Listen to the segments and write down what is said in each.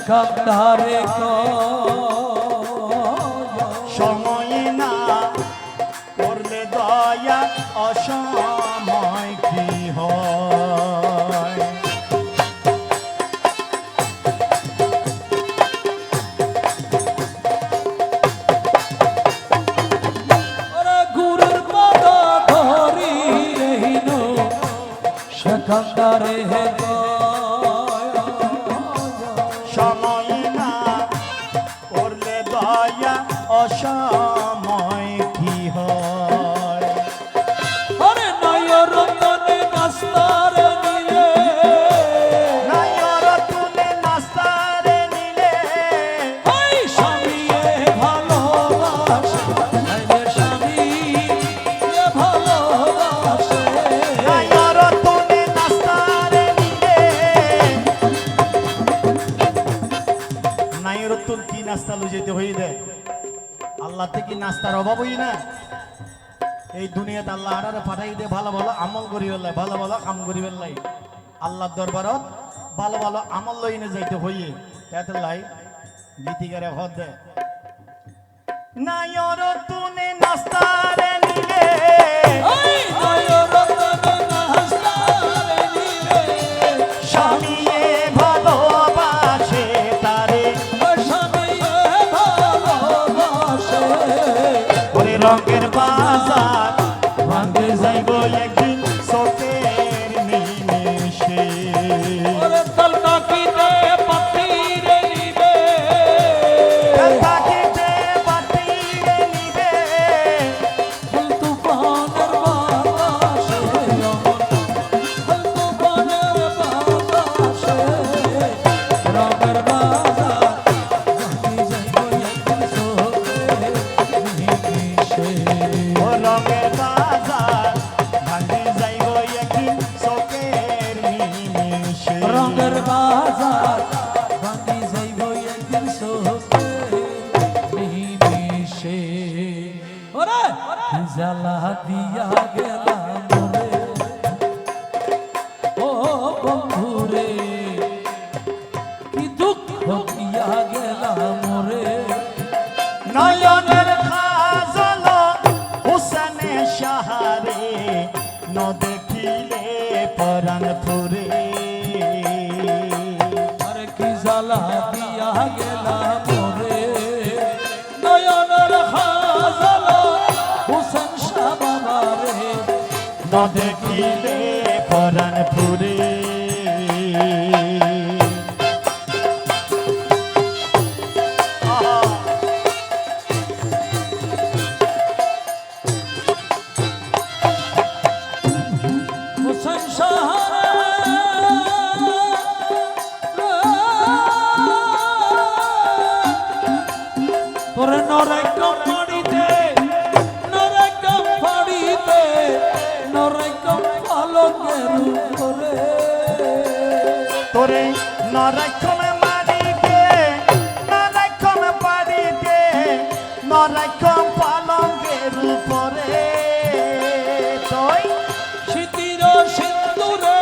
সেখানদারে সময় না করলে দয়া অসময় কি হয়। গুরুর পদ ধরি রহিল সেখানদারে সময় না করলে দয়া অসময় কি হয়। আরে নয়রতনে নাস্তারে নিলে নয়রতনে নাস্তারে নিলে ওই স্বামীয়ে ভালোবাসে স্বামীয়ে ভালোবাসে নয়রতনে নাস্তারে নিলে। নয়রতন কি নাস্তা লই যেতে হই দে আল্লাহ থেকে নাস্তার অভাব হই না। এই দুনিয়াতে আল্লাহ আড়ারে পাঠাই দে ভালো ভালো আমল করি বেলাই ভালো ভালো কাম করি বেলাই আল্লাহর দরবারত ভালো ভালো আমল লইনে যাইতে হইয়ে তাতে লাই গীতিকারে হদ দে নয়রতনে নাস্তারে নিলে ওই নয়রতনে নাস্তারে নিলে স্বামীয়ে ভালোবাসে তারে স্বামীয়ে ভালোবাসে ওরে রঙের বাজার ভাঙতে যাইব একদিন চোখের নিমেষে। ওরে তলকাকিতে পাতিরে নিবে থাকিতে বাতিরে নিবে ফুল তুফানের বাতাসে ফুল তুফানের বাতাসে রঙের বাজার ভাঙি যাইব একদিন চোখে নিমিষে। ও রঙের বাজার ভাঙতে যাইব একদিন চোখের নিমেষে। রঙের বাজার ভাঙি যাইব একদিন চোখে নিমিষে। ওরে কি জ্বালা দিয়া গেলাম রে ও বন্ধুরে কি দুঃখ দিয়া গেলাম রে নয়নের খাজল হুসনে সাহারে ন দেখিলে পরাণ ফুরে। আরে কি জ্বালা দিয়া গেলাম রে নয়নের খাজল হুসেন শাহ বাবা রে ন দেখিলে পরাণ ফুরে। হুসেন শাহ তোরে নরেকম পাড়িতে নরেকম পাড়িতে নরেকম পালকের উপরে তোরে নরকম মারিতে নরকম পারিতে নরকম পালঙ্কের উপরে। তুই শীতির সিন্দুরে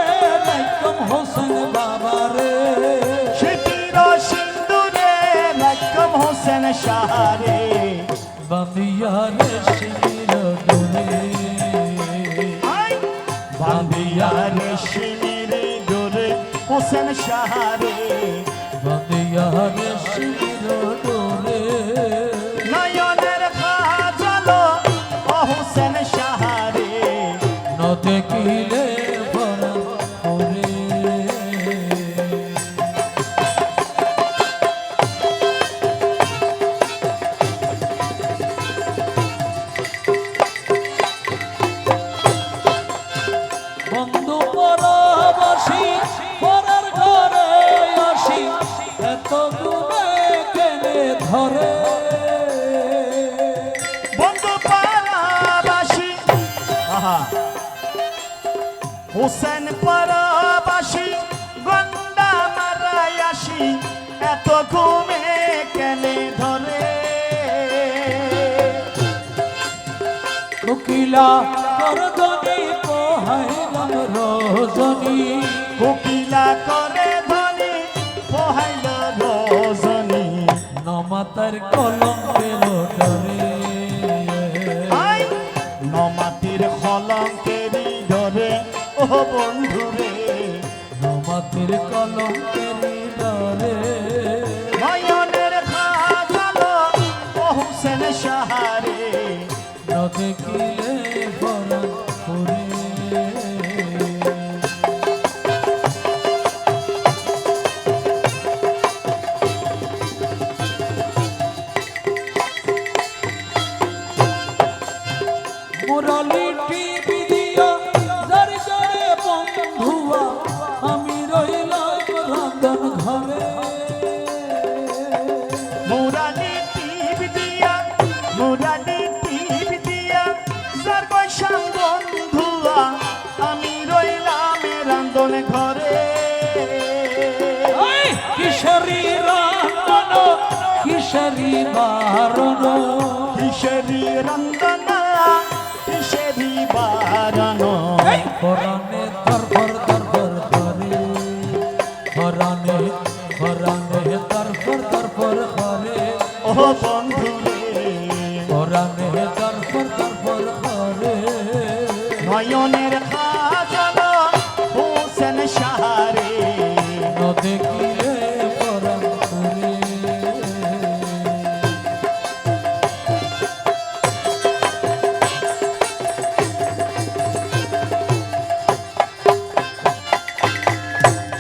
রকম হোসেন বাবা রে শিবির সিন্দুরে রকম হোসেন সাহারে বাঁধিয়া রে শিবির ডোরে বান্দিয়া রে শিবিরে ডোরে হোসেন সাহারে বাঁধিয়া রে শিবির ডোরে নয়নের খাজল ও হোসেন সাহারে ন দেখিলে ভরা করে বন্ধু পরবাসী পরের ঘরে আসি এত গুণে কেনে ধরে বন্ধু পারাবাসী হোসেন পারাবাসী গন্ডা মারায়াসী এত ঘুমে কেনে ধরে। কোকিলা করদনি পোহাইলাম রজনী কোকিলা করে ধনী পোহাইল মাটির কলঙ্কেরি ডরে নয়নের খাজালো ও হুসেন সাহারে ন দেখিলে পরাণ পুরে মুরলি টিভি দিয়া যার যারে বন্ধুয়া আমি রইলাম রন্ধন ঘরে মুরালি টিভি দিয়া যার বৈশাখ বন্ধুয়া আমি রইলাম রান্ধন ঘরে ওই কিশোরী রান্ধন কিশোরী বারণ কিশোরী রন্ধনা কিশোরী বারানো পরাণে তরফর তরফর করে পরাণে পরাণে তরফর তরফর করে ও বন্ধু রে পরাণে তরফর তরফর করে নয়নের খাজালো হোসেন সাহারে ন দেখিলে পরাণ পুরে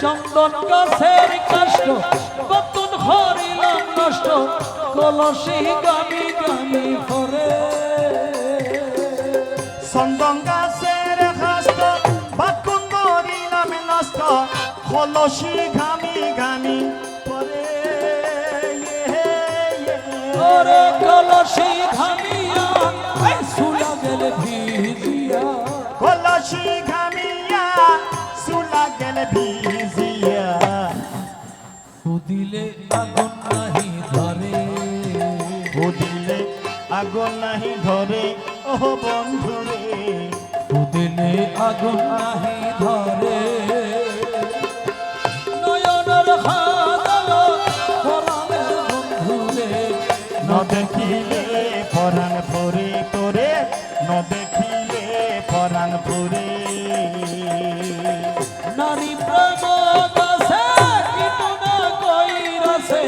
চন্দন গাছের কাষ্ট বতুন হরিলাম নষ্ট কলসি গামি গামি করে চন্দন গাছের হাস্ত বাকুন ধরিলাম নষ্ট খলসি ঘামি ঘামি পরে ওরে কলসি ঘামিয়া সুলা গেলে ভিজিয়া খলসি ঘামিয়া সুলা গেল ভিজিয়া দিলে আগুন নাহি ধরে দিলে আগুন নাহি ধরে ও বন্ধু রে দিলে আগুন নাহি ধরে নয়নের হাজালো পরাণের বন্ধুরে ন দেখিলে পরাণ ভরে তোরে ন দেখিলে পরাণ ভরে নারী প্রেম গাছে কীটনা কইরাছে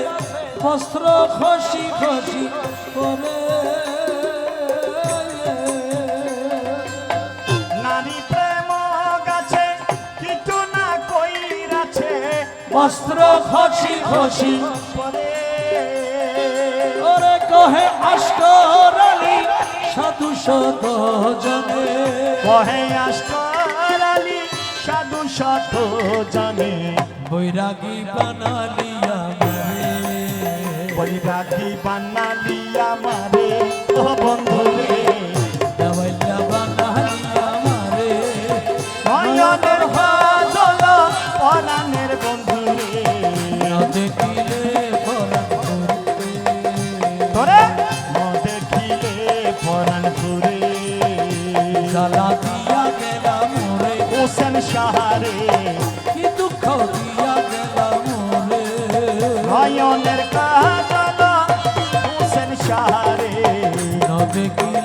বস্ত্র খসি খসি করে নারী প্রেম গাছে কিছু না কইরাছে বস্ত্র খসি খসি পরে ওরে কহে আস্কর আলী সাধু শত জনে কহে আলি সাধু শত জানে বৈরাগী বানালিয়া মারে বৈরাগী বানালিয়া মারে ও বন্ধু রে দেওয়াইয়া বানালিয়া মারে নয়নের হাজল পরাণের বন্ধু রে ন দেখিলে পরাণ পুরে তোরে ন দেখিলে পরাণ ঘুরে জ্বালা দিয়া গেলাম মোরে হোসেন সাহারে কি দুঃখ দিয়া গেলাম মোরে নয়নের কাজল হোসেন সাহারে ন দেখিলে